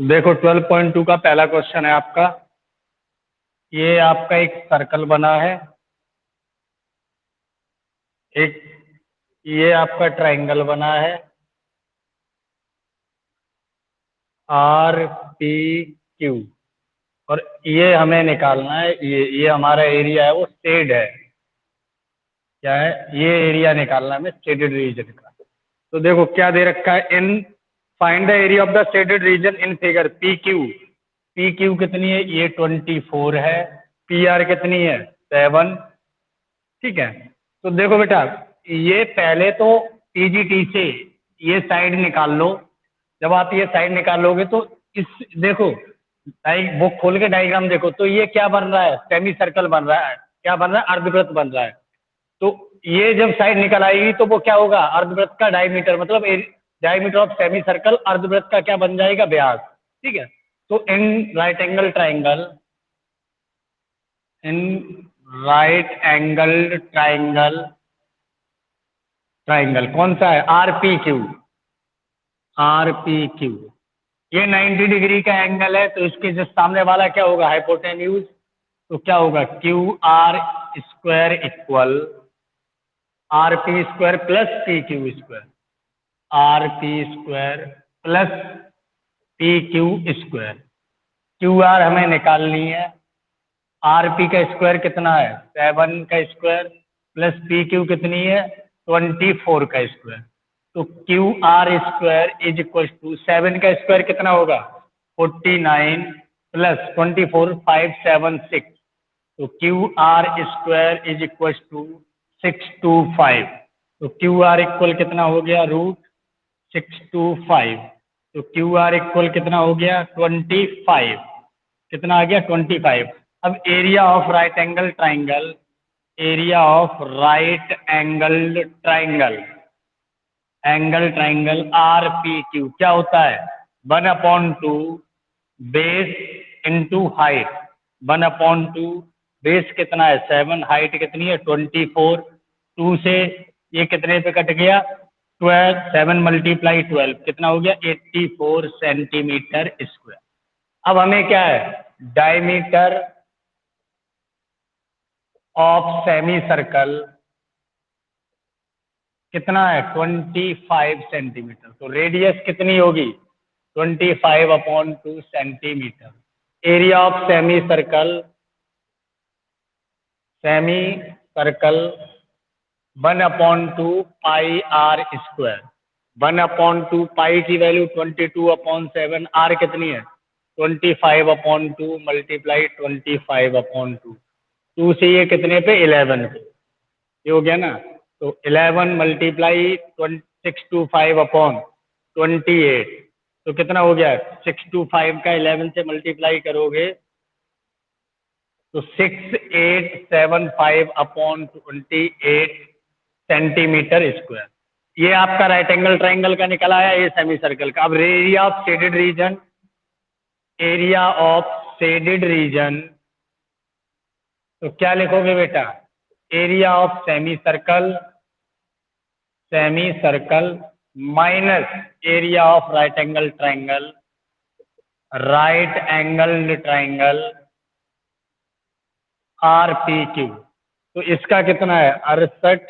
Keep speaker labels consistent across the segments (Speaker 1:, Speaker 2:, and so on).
Speaker 1: देखो 12.2 का पहला क्वेश्चन है आपका। ये आपका एक सर्कल बना है, एक ये आपका ट्रायंगल बना है आर पी क्यू, और ये हमें निकालना है। ये हमारा एरिया है, वो शेड है। क्या है? ये एरिया निकालना है हमें शेडेड रीजन का। तो देखो क्या दे रखा है, इन find the area of the shaded reason in figure P Q. P Q कितनी है? ये 24 है। पी आर कितनी है? 7। ठीक है। तो देखो बेटा, ये पहले तो पीजीटी से ये साइड निकाल लो। जब आप ये साइड निकालोगे तो इस देखो बुक खोल के डायग्राम देखो, तो ये क्या बन रहा है? सेमी सर्कल बन रहा है। क्या बन रहा है? अर्धवृत्त बन रहा है। तो ये जब साइड निकल आएगी तो वो क्या होगा? अर्धवृत्त का डायमीटर, मतलब डायमीटर ऑफ सेमी सर्कल अर्धवृत्त का क्या बन जाएगा? व्यास। ठीक है। तो in right angle triangle, in right angle triangle, triangle कौन सा है? R P Q. R P Q ये 90 डिग्री का एंगल है, तो इसके जो सामने वाला क्या होगा? हाइपोटेन्यूज। तो क्या होगा? Q R square equal R P square plus P Q square. R P square plus P Q square. Q R हमें निकालनी है। आर पी का स्क्वायर कितना है? 7 का स्क्वायर प्लस पी क्यू कितनी है? 24 का स्क्वायर। तो Q R square is equal to 7 का स्क्वायर कितना होगा? 49 प्लस 24 576। तो Q R square is equal to 625। तो क्यू आर इक्वल कितना हो गया? रूट 625। तो क्यू आर इक्वल कितना हो गया? 25। कितना आ गया? 25। अब area of right angle triangle, area of right angle triangle, angle triangle R P Q क्या होता है? 1/2 बेस इंटू हाइट। 1/2 बेस कितना है? 7। हाइट कितनी है? 24। 2 से ये कितने पे कट गया? 12। 7 × 12 कितना हो गया? 84 सेंटीमीटर स्क्वायर। अब हमें क्या है? डायमीटर ऑफ सेमी सर्कल कितना है? 25 सेंटीमीटर। तो रेडियस कितनी होगी? 25/2 centimetre. Area of semi circle, semi circle 1/2 pi are square. 1/2 pi की वैल्यू 22/7। आर कितनी है? 25/2 मल्टीप्लाई 25/2। 2 से ये कितने पे? 11 पे। ये हो गया ना? तो 11 मल्टीप्लाई 625/28। तो कितना हो गया? 625 का 11 से मल्टीप्लाई करोगे तो 6875/28 सेंटीमीटर स्क्वायर। ये आपका राइट एंगल ट्राइंगल का निकल आया, ये सेमी सर्कल का। अब area of shaded region, area of shaded reason, तो क्या लिखोगे बेटा? Area of semi circle, semi circle minus area of right angle triangle, right angle triangle R P Q. तो इसका कितना है? 68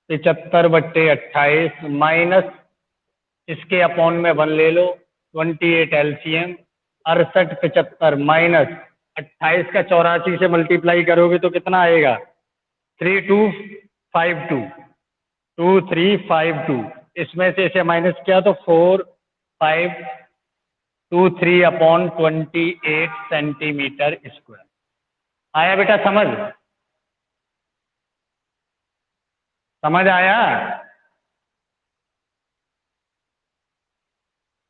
Speaker 1: 75/28 माइनस इसके अपॉन में 1 ले लो, 28 एलसीएम। 68 75 माइनस 28 का 84 से मल्टीप्लाई करोगे तो कितना आएगा? 3252, 2352। इसमें से इसे माइनस किया तो 4523/28 सेंटीमीटर स्क्वायर। आया बेटा समझ? समझ आया?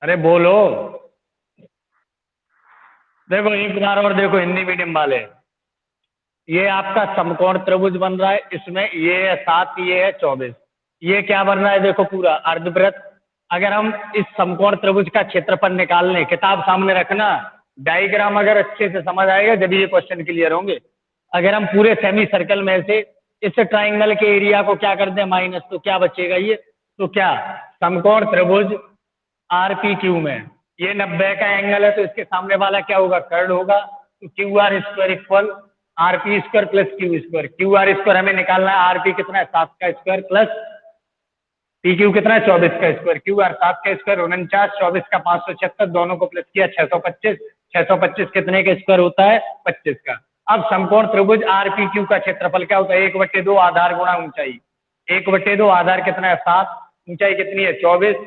Speaker 1: अरे बोलो। देखो एक बार और देखो हिंदी मीडियम वाले, ये आपका समकोण त्रिभुज बन रहा है। इसमें ये है 7, ये है 24। ये क्या बन रहा है? देखो पूरा अर्धवृत्त। अगर हम इस समकोण त्रिभुज का क्षेत्रफल निकाल लें, किताब सामने रखना, डायग्राम अगर अच्छे से समझ आएगा जब ये क्वेश्चन क्लियर होंगे। अगर हम पूरे सेमी सर्कल में से इस ट्राइंगल के एरिया को क्या कर दें? माइनस, तो क्या बचेगा? ये तो क्या समकोण त्रिभुज आर पी क्यू में, ये 90 का एंगल है तो इसके सामने वाला क्या होगा, कर्ड होगा। तो Q R square equal R P square plus Q square. Q R square हमें निकालना है, आर पी कितना है 7 का स्क्वायर प्लस पी क्यू कितना है 24 का स्क्वायर। क्यू आर 7 का स्क्वायर 49, 24 का 576, दोनों को प्लस किया 625। 625 कितने का स्क्वायर होता है 25 का। अब समकोण त्रिभुज आर पी क्यू का क्षेत्रफल क्या होता है, 1/2 आधार गुणा ऊंचाई। 1/2 आधार कितना है 7, ऊंचाई कितनी है 24,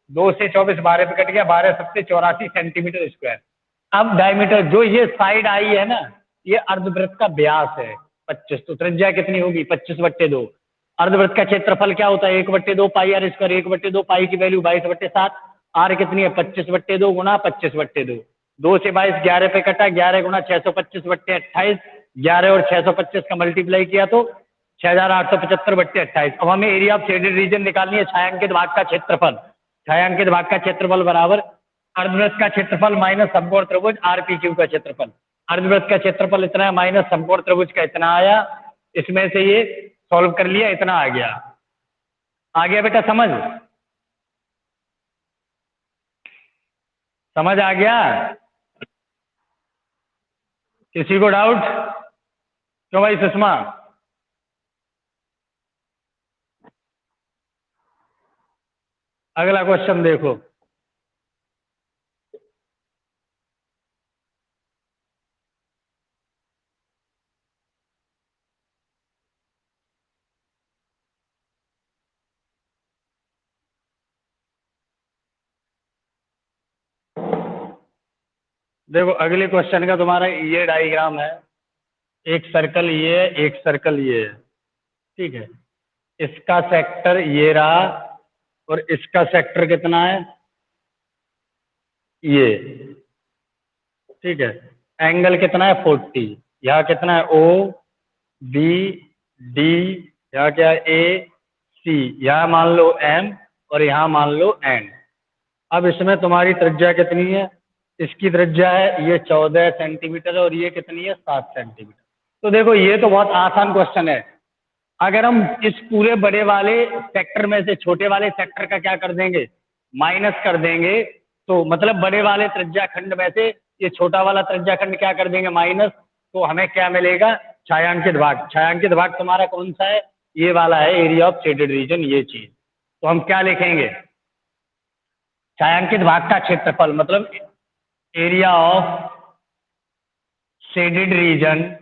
Speaker 1: 2 से 24 12 पे कट गया, 12 7 84 सेंटीमीटर स्क्वायर। अब डायमीटर जो ये साइड आई है ना, ये अर्धवृत्त का व्यास है 25, तो त्रिज्या कितनी होगी 25/2। अर्धवृत्त का क्षेत्रफल क्या होता है 1/2 पाई आर स्क्वायर। 1/2 पाई की वैल्यू 22/7, आर कितनी है 25/2 गुणा 25/2। 2 से 22 11 पे कटा, 11 गुणा 625/28, 11 और 625 का मल्टीप्लाई किया तो 6875/28। अब हमें एरिया ऑफ शेडेड रीजन निकालनी है, छायांकित भाग का क्षेत्रफल। छायांकित भाग का क्षेत्रफल बराबर अर्धवृत्त का क्षेत्रफल माइनस समकोण त्रिभुज आर पी क्यू का क्षेत्रफल। अर्धवृत्त का क्षेत्रफल इतना है माइनस समकोण त्रिभुज का इतना आया, इसमें से ये सॉल्व कर लिया, इतना आ गया बेटा समझ, समझ आ गया? किसी को डाउट? क्यों भाई सुषमा? अगला क्वेश्चन देखो। देखो अगले क्वेश्चन का तुम्हारा ये डायग्राम है, एक सर्कल ये है, एक सर्कल ये है, ठीक है। इसका सेक्टर ये रहा और इसका सेक्टर कितना है ये, ठीक है। एंगल कितना है 40, यहाँ कितना है ओ बी डी, यहाँ क्या है ए सी, यहाँ मान लो एम और यहाँ मान लो एन। अब इसमें तुम्हारी त्रिज्या कितनी है, इसकी त्रिज्या है ये 14 सेंटीमीटर और ये कितनी है 7 सेंटीमीटर। तो देखो ये तो बहुत आसान क्वेश्चन है। अगर हम इस पूरे बड़े वाले सेक्टर में से छोटे वाले सेक्टर का क्या कर देंगे, माइनस कर देंगे, तो मतलब बड़े वाले त्रिज्या खंड में से ये छोटा वाला त्रिज्या खंड क्या कर देंगे माइनस, तो हमें क्या मिलेगा छायांकित भाग। छायांकित भाग तुम्हारा कौन सा है, ये वाला है, एरिया ऑफ शेडेड रीजन, ये चीज। तो हम क्या लिखेंगे, छायांकित भाग का क्षेत्रफल मतलब area of shaded region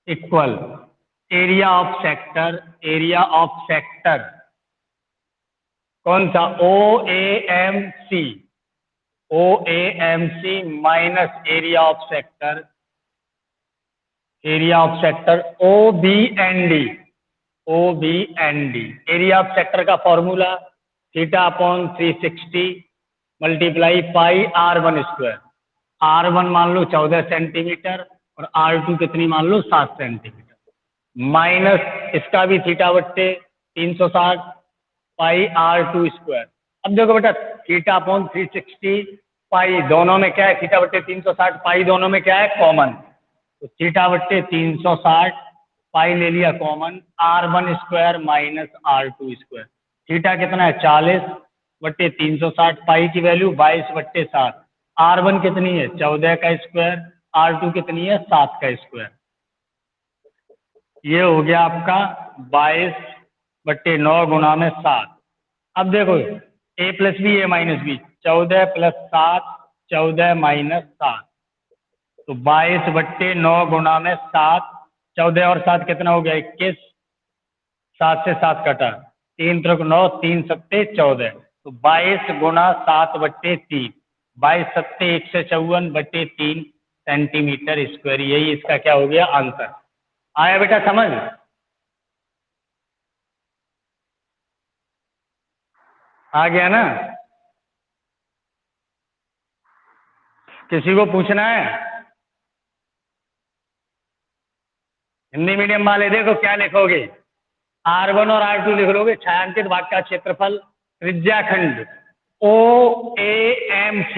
Speaker 1: equal area of sector, area of sector कौन सा O A M C, O A M C minus area of sector, area of sector O B N D, O B N D. Area of sector का formula θ/360 multiply pi R1 square. R1 मान लो 14 centimetre और R2 कितनी मान लो 7 centimetre, minus इसका भी θ/360 पाई R2 square. अब देखो बेटा θ/360 पाई दोनों में क्या है, θ/360 पाई दोनों में क्या है कॉमन, तो θ/360 पाई ले लिया common, R1 square minus R2 square. Theta कितना है 40/360, पाई की वैल्यू 22/7। R1 कितनी है 14 का स्क्वायर, R2 कितनी है 7 का स्क्वायर। ये हो गया आपका 22/9 गुणा में 7। अब देखो a plus B A minus B, 14 + 7 14 - 7, तो 22/9 गुणा में 7, 14 और 7 कितना हो गया 21, 7 से 7 कटा, 3 × 9 3 × 7 14, तो 22 × 7/3, 22 × 7 154/3 सेंटीमीटर स्क्वायर। यही इसका क्या हो गया आंसर। आया बेटा समझ? आ गया ना? किसी को पूछना है? हिंदी मीडियम वाले देखो क्या लिखोगे, R1 और R2 लिख लोगे। छायांकित भाग का क्षेत्रफल त्रिज्याखंड OAMC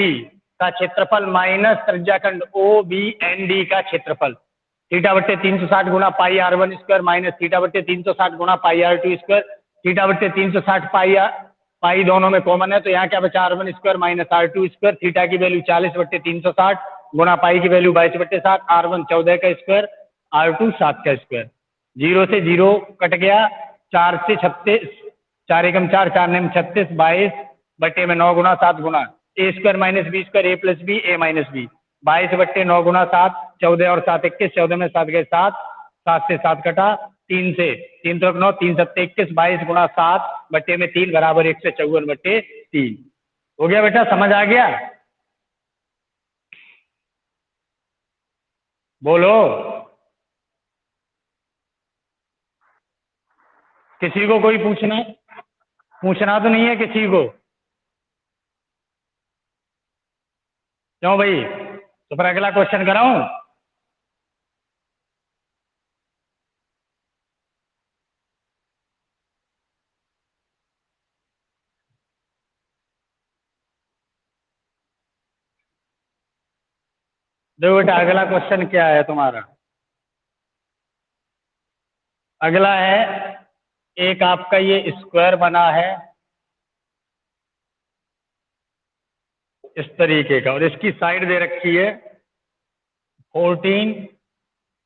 Speaker 1: का क्षेत्रफल माइनस त्रिज्याखंड OBND का क्षेत्रफल, θ/360 गुणा पाई R1 स्क्वायर माइनस θ/360 गुणा पाई R2 स्क्वायर, θ/360 पाई पाई दोनों में कॉमन है, तो यहाँ क्या बचा r1 square minus r2 square, theta की वैल्यू 40/360 गुणा पाई की वैल्यू 22/7, r1 14 का स्क्वायर, r2 7 का स्क्वायर। 0 से 0 कट गया, 4 से 36, 4 एकम 4, 4 नेम 36, 22/9 गुणा 7 गुणा ए square minus B square, A plus B A minus B, 22/9 गुणा 7, 14 और 7 21, 14 में 7 गए 7, 7 से 7 कटा, 3 से 3 तो 9, 3 7 21, 22 गुणा 7 बट्टे में 3 बराबर 154/3। हो गया बेटा, समझ आ गया? बोलो, किसी को कोई पूछना तो नहीं है किसी को? क्यों भाई? तो फिर अगला क्वेश्चन कराऊं? देखो बेटा, अगला क्वेश्चन क्या है तुम्हारा? अगला है, एक आपका ये स्क्वायर बना है इस तरीके का, और इसकी साइड दे रखी है 14,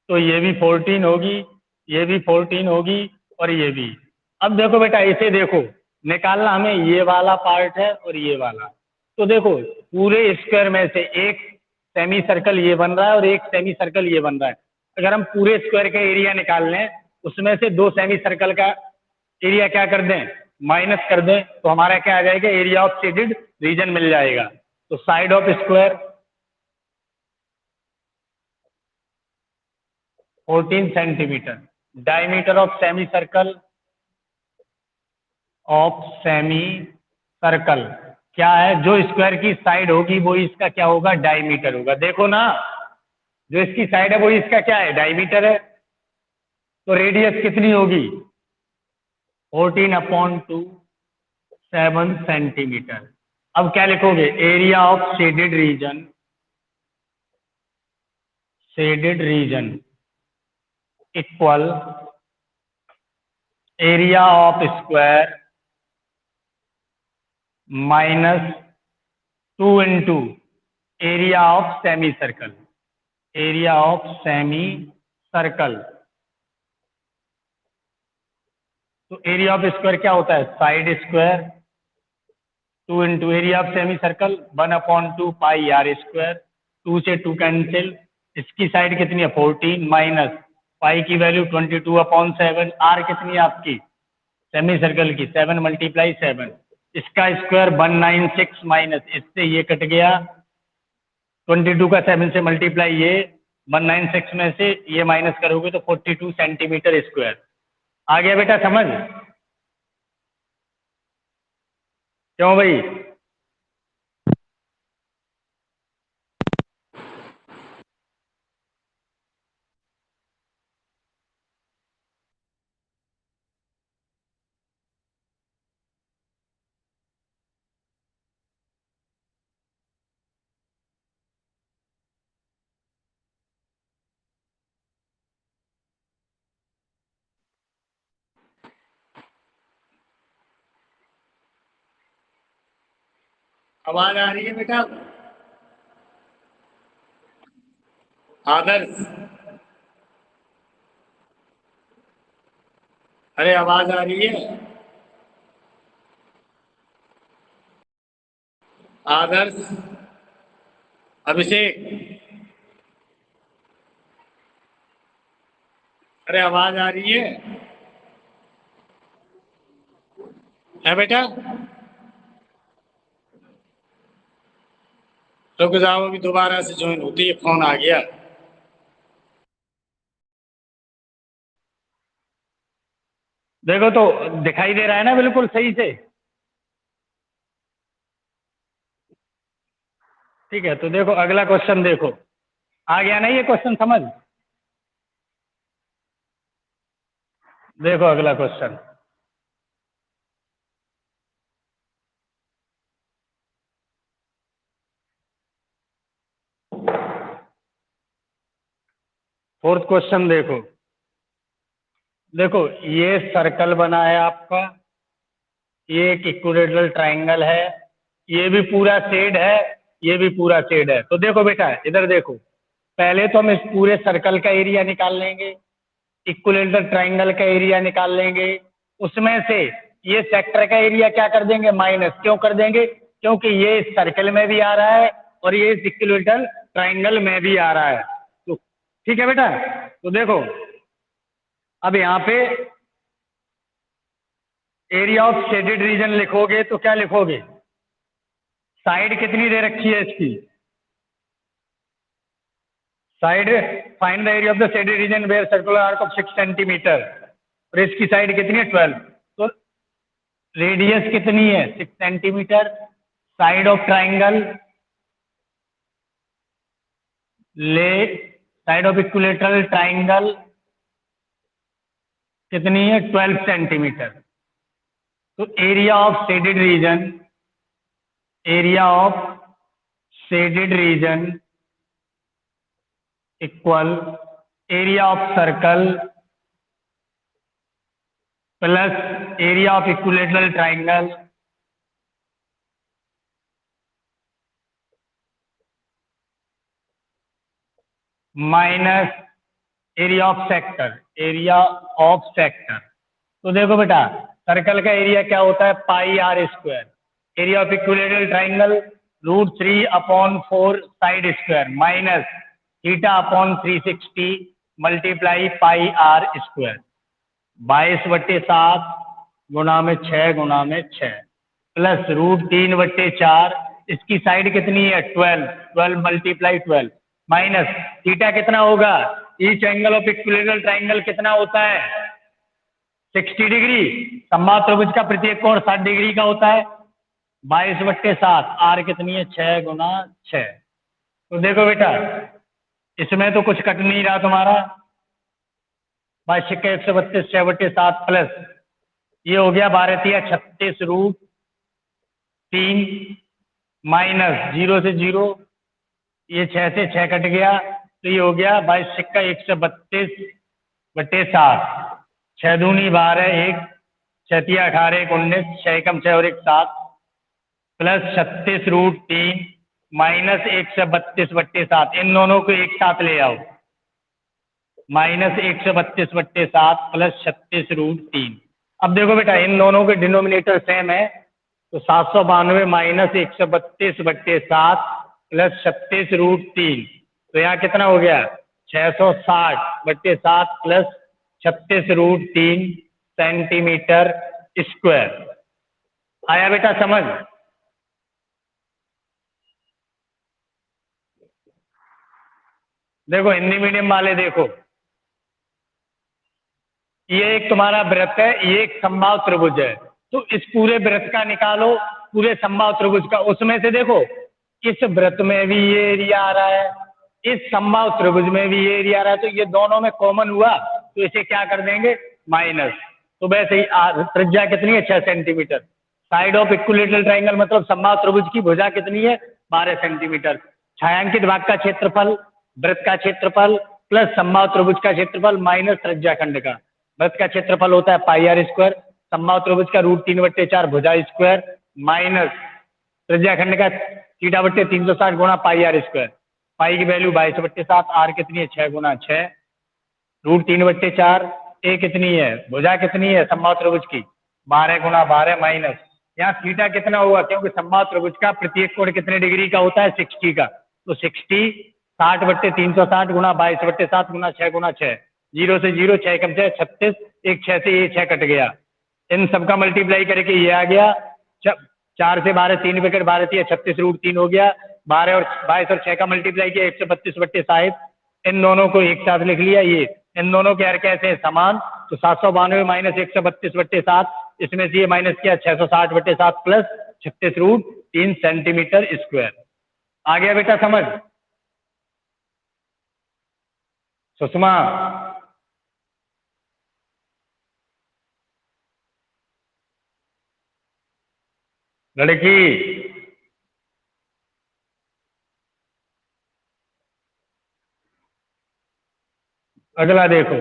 Speaker 1: तो ये भी 14 होगी, ये भी 14 होगी, और ये भी। अब देखो बेटा, इसे देखो, निकालना हमें ये वाला पार्ट है और ये वाला। तो देखो, पूरे स्क्वायर में से एक सेमी सर्कल ये बन रहा है और एक सेमी सर्कल ये बन रहा है। अगर हम पूरे स्क्वायर का एरिया निकाल लें, उसमें से दो सेमी सर्कल का एरिया क्या कर दें, माइनस कर दें, तो हमारा क्या आ जाएगा, एरिया ऑफ शेडेड रीजन मिल जाएगा। तो side of square 14 centimetre, diameter of semi circle क्या है, जो स्क्वायर की साइड होगी वो इसका क्या होगा, डायमीटर होगा। देखो ना, जो इसकी साइड है वो इसका क्या है, डायमीटर है। तो रेडियस कितनी होगी, 14/2, 7 सेंटीमीटर। अब क्या लिखोगे, area of shaded region equal area of square minus 2 into area of semi circle, area of semi circle. तो एरिया ऑफ स्क्वायर क्या होता है, side square, 2 into area of semi circle 1/2 pi are square, 2 से 2 cancel, इसकी side कितनी है 14, minus pi की value 22/7, are कितनी है आपकी सेमी सर्कल की 7 × 7, इसका स्क्वायर 196, माइनस इससे ये कट गया, 22 का 7 से मल्टीप्लाई, ये 196 में से ये माइनस करोगे तो 42 सेंटीमीटर स्क्वायर। आ गया बेटा समझ? क्यों भाई? आवाज आ रही है बेटा? आदर्श, अरे आवाज आ रही है? आदर्श, अभिषेक, अरे आवाज आ रही है बेटा? रुक जाओ, अभी दोबारा से ज्वाइन होती है, फोन आ गया। देखो तो दिखाई दे रहा है ना बिल्कुल सही से? ठीक है, तो देखो अगला क्वेश्चन देखो, आ गया ना ये क्वेश्चन समझ? देखो अगला क्वेश्चन, फोर्थ क्वेश्चन देखो। देखो ये सर्कल बना है आपका, ये एक इक्विलेटरल ट्राइंगल है, ये भी पूरा शेड है, ये भी पूरा शेड है। तो देखो बेटा इधर देखो, पहले तो हम इस पूरे सर्कल का एरिया निकाल लेंगे, इक्विलेटरल ट्राइंगल का एरिया निकाल लेंगे, उसमें से ये सेक्टर का एरिया क्या कर देंगे माइनस। क्यों कर देंगे? क्योंकि ये इस सर्कल में भी आ रहा है और ये इस इक्विलेटरल ट्राइंगल में भी आ रहा है। तो ठीक है बेटा, तो देखो अब यहाँ पे एरिया ऑफ शेडेड रीजन लिखोगे तो क्या लिखोगे? साइड कितनी दे रखी है इसकी? Side, find the area of the shaded region where circular arc of 6 centimetre, और इसकी साइड कितनी है 12। तो रेडियस कितनी है 6 सेंटीमीटर। साइड ऑफ ट्राइंगल ले, साइड ऑफ इक्विलेटरल ट्राइंगल कितनी है 12 सेंटीमीटर। तो area of shaded region, area of shaded region equal area of circle plus area of equilateral triangle minus area of sector, area of sector. तो देखो बेटा circle का area क्या होता है pi are square, area of equilateral triangle √3/4 side square minus θ/360 multiply pi are square. 22/7 गुणा में 6 गुणा में 6 प्लस √3/4, इसकी साइड कितनी है 12, 12 मल्टीप्लाई 12 माइनस थीटा कितना होगा, each angle of equilateral triangle कितना होता है 60 डिग्री, समबाहु त्रिभुज का प्रत्येक कोण 60 डिग्री का होता है। 22/7, आर कितनी है 6 गुना 6। तो देखो बेटा इसमें तो कुछ कट नहीं रहा तुम्हारा, 22 132 6/7 प्लस ये हो गया 12×3 माइनस 0 से 0, ये 6 से 6 कट गया, तो ये हो गया 22 132/7, 6 दूनी 12, 1 6 तिया 18 1 19, 6 कम 6 और 1 7 प्लस 36√3 माइनस 132/7, इन दोनों को एक साथ ले आओ, माइनस 132/7 प्लस 36√3। अब देखो बेटा इन दोनों के डिनोमिनेटर सेम है, तो 792 माइनस 132/7 प्लस 36√3, तो यहाँ कितना हो गया 660/7 प्लस 36√3 सेंटीमीटर स्क्वायर। आया बेटा समझ? देखो हिंदी मीडियम वाले देखो, ये एक तुम्हारा वृत्त है, ये एक समबाहु त्रिभुज है, तो इस पूरे वृत्त का निकालो, पूरे समबाहु त्रिभुज का, उसमें से देखो इस वृत्त में भी ये एरिया आ रहा है, इस समबाहु त्रिभुज में भी ये एरिया आ रहा है, तो ये दोनों में कॉमन हुआ तो इसे क्या कर देंगे माइनस। तो वैसे ही त्रिज्या कितनी है 6 centimetre. Side of equilateral triangle मतलब समबाहु त्रिभुज की भुजा कितनी है 12 सेंटीमीटर। छायांकित भाग का क्षेत्रफल, वृत्त का क्षेत्रफल प्लस समबाहु त्रिभुज का क्षेत्रफल माइनस त्रिज्या खंड का। वृत्त का क्षेत्रफल होता है पाई आर स्क्वायर, समबाहु त्रिभुज का √3/4 भुजा स्क्वायर माइनस त्रिज्या खंड का θ/360 गुणा पाई आर स्क्वायर। पाई की वैल्यू 22/7, आर कितनी है 6 गुना 6, √3/4, ए कितनी है भुजा कितनी है समबाहु त्रिभुज की 12 गुना 12 माइनस यहाँ थीटा कितना हुआ, क्योंकि समबाहु त्रिभुज का प्रत्येक कोण कितने डिग्री का होता है 60 का, तो 60 60/360 गुणा 22/7 गुणा 6 गुना 6, 0 से 0 6 कम 6 36, एक 6 से ये 6 कट गया, इन सबका मल्टीप्लाई करके ये आ गया 4 से 12 3 विकेट 12 3 36√3 हो गया, 12 और 22 और 6 का मल्टीप्लाई किया 132/60, इन दोनों को एक साथ लिख लिया, ये इन दोनों के अर्क कैसे समान, तो 792 माइनस 132/7, इसमें से ये माइनस किया 660/7 प्लस 36√3 सेंटीमीटर स्क्वायर। आ गया बेटा समझ? सुषमा लड़की, अगला देखो,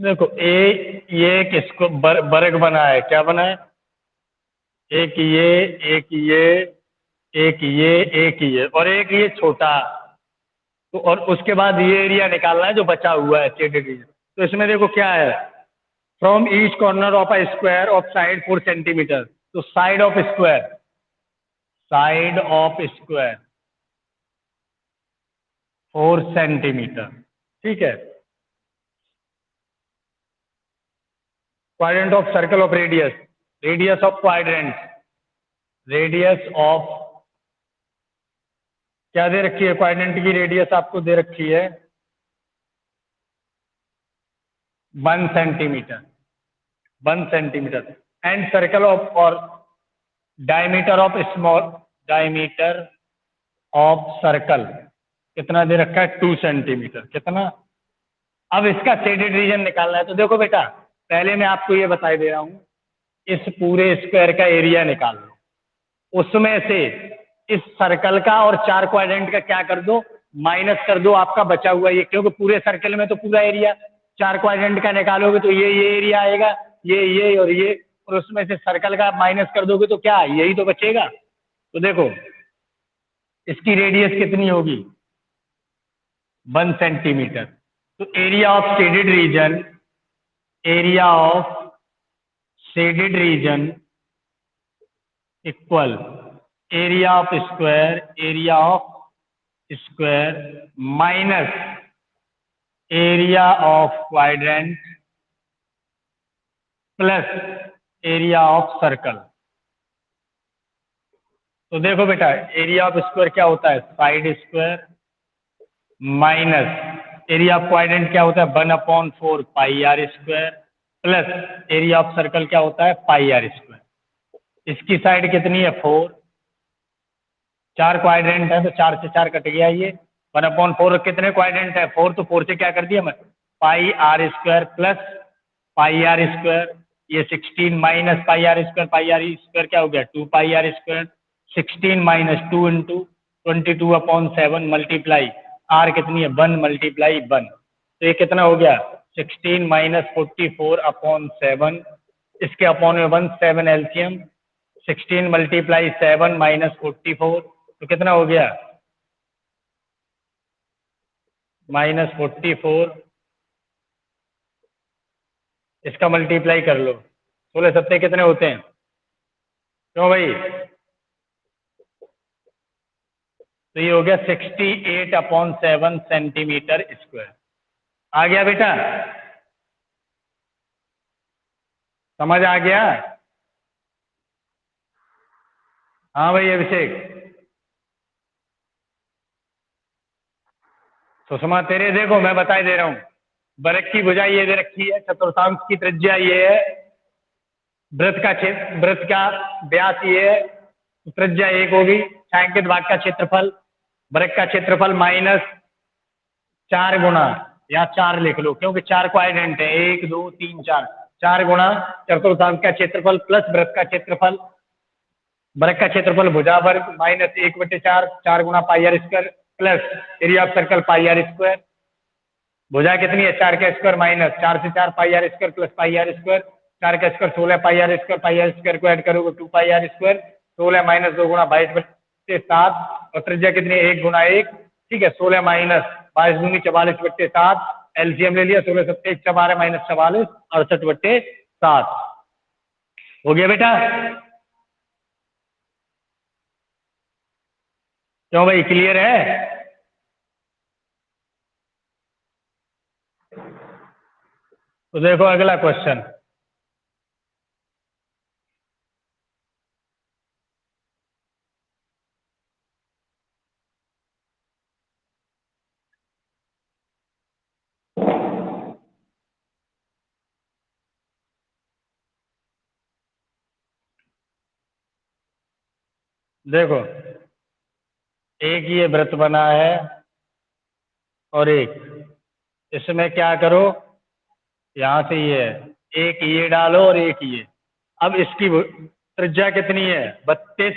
Speaker 1: देखो ये किसको वर्ग बना है, क्या बना है? एक ये, एक ये, एक ये, एक ये और एक ये छोटा। तो और उसके बाद ये एरिया निकालना है जो बचा हुआ है शेडेड रीजन। तो इसमें देखो क्या है, from each corner of a square of side 4 centimetre. तो साइड ऑफ स्क्वायर 4 सेंटीमीटर, ठीक है। Quadrant of circle of radius, radius of quadrant, radius of, क्या दे रखी है? क्वाड्रेंट की रेडियस आपको दे रखी है 1 centimetre, 1 centimetre. And circle of और diameter of small, diameter of circle कितना दे रखा है? 2 सेंटीमीटर। कितना? अब इसका शेडेड रीजन निकालना है। तो देखो बेटा, पहले मैं आपको ये बता दे रहा हूं, इस पूरे स्क्वायर का एरिया निकाल लो, उसमें से इस सर्कल का और 4 क्वाड्रेंट का क्या कर दो? माइनस कर दो आपका बचा हुआ ये, क्योंकि पूरे सर्कल में तो पूरा एरिया, 4 क्वाड्रेंट का निकालोगे तो ये एरिया आएगा, ये और ये, और उसमें से सर्कल का माइनस कर दोगे तो क्या, यही तो बचेगा। तो देखो इसकी रेडियस कितनी होगी? 1 सेंटीमीटर। तो area of shaded region, area of shaded region equal area of square, area of square minus area of quadrant plus area of circle. तो देखो बेटा, एरिया ऑफ स्क्वायर क्या होता है? Side square minus area of quadrant क्या होता है? 1/4 pi are square plus area of circle क्या होता है? Pi are square. इसकी साइड कितनी है? 4। 4 क्वाड्रेंट है तो 4 से 4 कट गया ये। 1/4 कितने क्वाड्रेंट है? 4। तो 4 से क्या कर दिया मैं? Pi are square plus pi are square. ये 16 माइनस पाई आर स्क्वायर क्या हो गया? 2 pi are square. 16 minus 2 into 22/7 multiply r कितनी है? 1 मल्टीप्लाई 1। तो ये कितना हो गया? 16 माइनस 44/7, इसके अपॉन में 1, 7 एलसीएम, 16 मल्टीप्लाई 7 माइनस 44, तो कितना हो गया? -44, इसका मल्टीप्लाई कर लो, 16 सत्ते कितने होते हैं? क्यों भाई? तो ये हो गया 68/7 सेंटीमीटर स्क्वायर। आ गया बेटा? समझ आ गया? हाँ भाई अभिषेक। सुषमा तेरे देखो मैं बता दे रहा हूँ, वृत्त की भुजा ये दे रखी है, चतुर्थांश की त्रिज्या ये है, वृत्त का व्यास ये है, त्रिज्या 1 होगी, छायांकित भाग का क्षेत्रफल, वृत्त का क्षेत्रफल माइनस 4 गुना, या 4 लिख लो क्योंकि 4 क्वाड्रेंट है, 1 2 3 4, 4 गुना चतुर्थांश का क्षेत्रफल प्लस वृत्त का क्षेत्रफल, वृत्त का क्षेत्रफल भुजा वर्ग माइनस 1/4, 4 गुना pi are square plus area of circle pi are square. भुजा कितनी है? 4 का स्क्वायर माइनस 4 से 4 pi are square plus pi are square, 4 का स्क्वायर 16 पाई आर स्क्वायर को ऐड करोगे 2 पाई आर स्क्वायर, 16 माइनस 2 गुना 22/7, और त्रिज्या कितनी है? 1 गुना 1, ठीक है। 16 माइनस 22 दूनी 44/7, एलसीएम ले लिया, 16 सत्ते 44 माइनस 44 68/7। हो गया बेटा? क्यों भाई, क्लियर है? तो देखो अगला क्वेश्चन, देखो एक ये वृत्त बना है और एक, इसमें क्या करो, यहां से ये है, एक ये डालो और एक ये। अब इसकी त्रिज्या कितनी है? 32।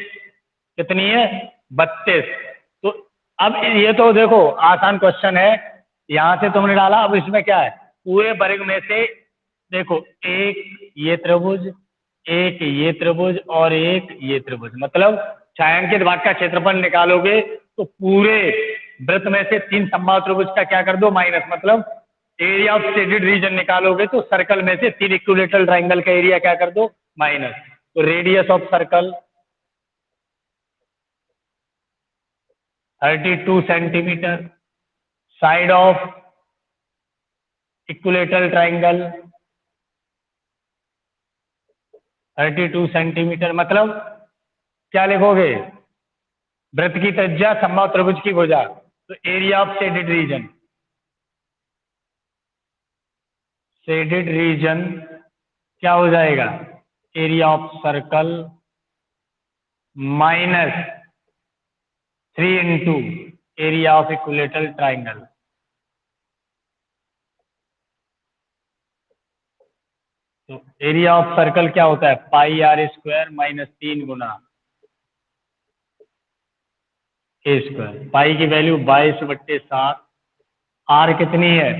Speaker 1: कितनी है? 32। तो अब ये तो देखो आसान क्वेश्चन है, यहां से तुमने डाला, अब इसमें क्या है? पूरे वर्ग में से देखो एक ये त्रिभुज, एक ये त्रिभुज और एक ये त्रिभुज, मतलब छायांकित भाग का क्षेत्रफल निकालोगे तो पूरे वृत्त में से 3 संभावित त्रिभुज का क्या कर दो माइनस, मतलब एरिया ऑफ शेडेड रीजन निकालोगे तो सर्कल में से 3 इक्विलेटरल ट्राइंगल का एरिया क्या कर दो माइनस। तो radius of circle 32 centimetre, side of equilateral triangle 32 centimetre, मतलब क्या लिखोगे, वृत्त की त्रिज्या समबाहु त्रिभुज की भुजा, तो area of shaded region, shaded region क्या हो जाएगा, area of circle minus 3 into area of equilateral triangle. तो एरिया ऑफ सर्कल क्या होता है, पाई आर स्क्वायर माइनस 3 गुना ए स्क्वायर। पाई की वैल्यू 22/7, आर कितनी है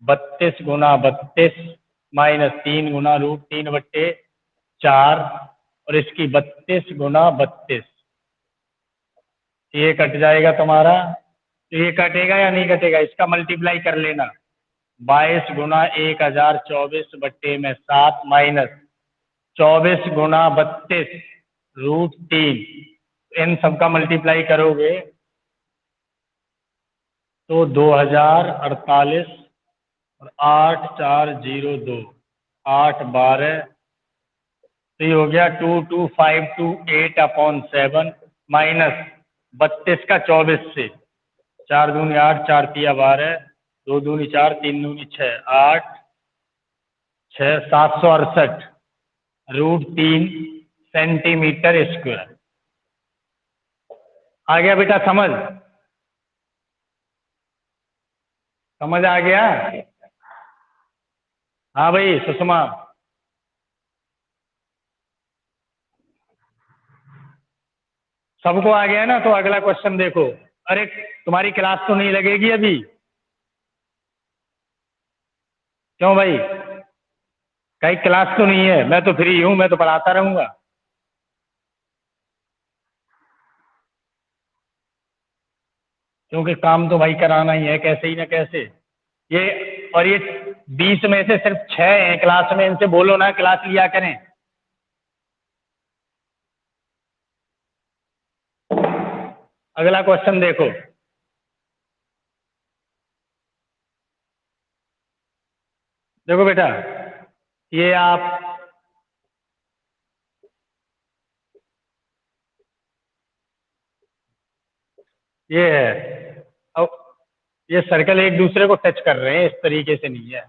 Speaker 1: 32 गुना 32 माइनस 3 गुना √3/4 और इसकी 32 गुना 32, ये कट जाएगा तुम्हारा, तो ये कटेगा या नहीं कटेगा, इसका मल्टीप्लाई कर लेना, 22 गुना 1024/7 माइनस 24 गुना 32 √3, इन सबका मल्टीप्लाई करोगे तो 2048 और 8402 812, तो ये हो गया 22528/7 माइनस 32 का 24 से, 4 दूनी 8, 4 तिया 12, 2 दूनी 4, 3 दूनी 6, 8 6 768 √3 सेंटीमीटर स्क्वायर। आ गया बेटा समझ, समझ आ गया। हाँ भाई सुषमा, सबको आ गया ना, तो अगला क्वेश्चन देखो। अरे तुम्हारी क्लास तो नहीं लगेगी अभी, क्यों भाई, कहीं क्लास तो नहीं है, मैं तो फ्री हूँ, मैं तो पढ़ाता रहूंगा। क्योंकि काम तो भाई कराना ही है कैसे ही ना कैसे। ये और ये 20 में से सिर्फ 6 हैं क्लास में, इनसे बोलो ना क्लास लिया करें। अगला क्वेश्चन देखो, देखो बेटा, ये आप ये है, अब ये सर्कल एक दूसरे को टच कर रहे हैं, इस तरीके से नहीं है,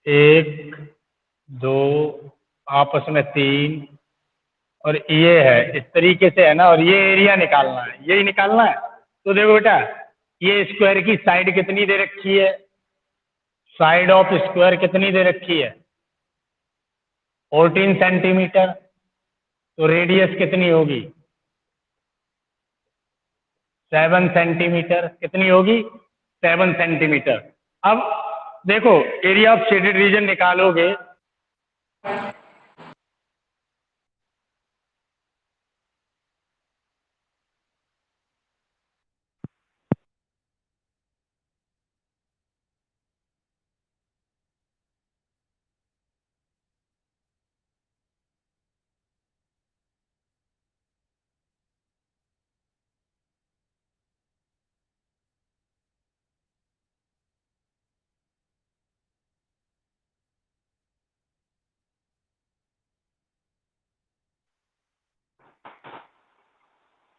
Speaker 1: 1 2 आपस में 3 और ये है, इस तरीके से है ना, और ये एरिया निकालना है, यही निकालना है। तो देखो बेटा, ये स्क्वायर की साइड कितनी दे रखी है, साइड ऑफ स्क्वायर कितनी दे रखी है 14 सेंटीमीटर, तो रेडियस कितनी होगी 7 सेंटीमीटर, कितनी होगी 7 सेंटीमीटर। अब देखो एरिया ऑफ शेडेड रीजन निकालोगे,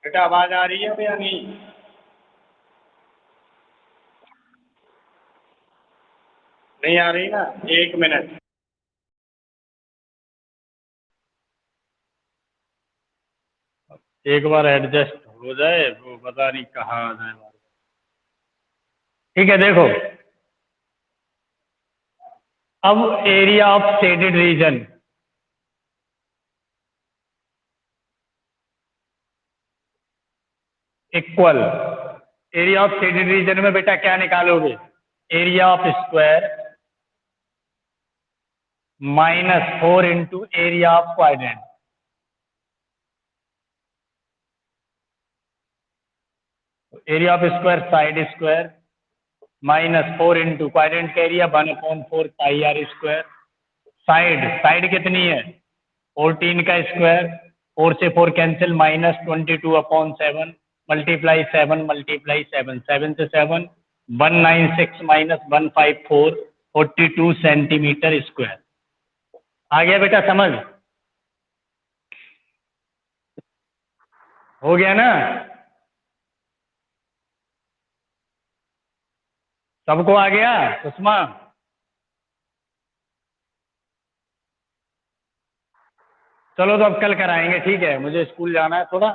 Speaker 1: बेटा आवाज आ रही है या नहीं, नहीं आ रही ना, 1 मिनट, एक बार एडजस्ट हो जाए, वो पता नहीं कहाँ आ जाए। ठीक है देखो, अब area of shaded region, equal area of shaded region में बेटा क्या निकालोगे, area of square -4 into area of quadrant. Area of square side square -4 into quadrant का area 1/4 pi are square. Side side कितनी है 14 का स्क्वायर, 4 से 4 कैंसिल, -22/7 मल्टीप्लाई 7 मल्टीप्लाई 7, 7 से 7 196 -154 42 सेंटीमीटर स्क्वायर। आ गया बेटा समझ? हो गया ना? सबको आ गया सुषमा? चलो तो अब कल कराएंगे, ठीक है, मुझे स्कूल जाना है थोड़ा।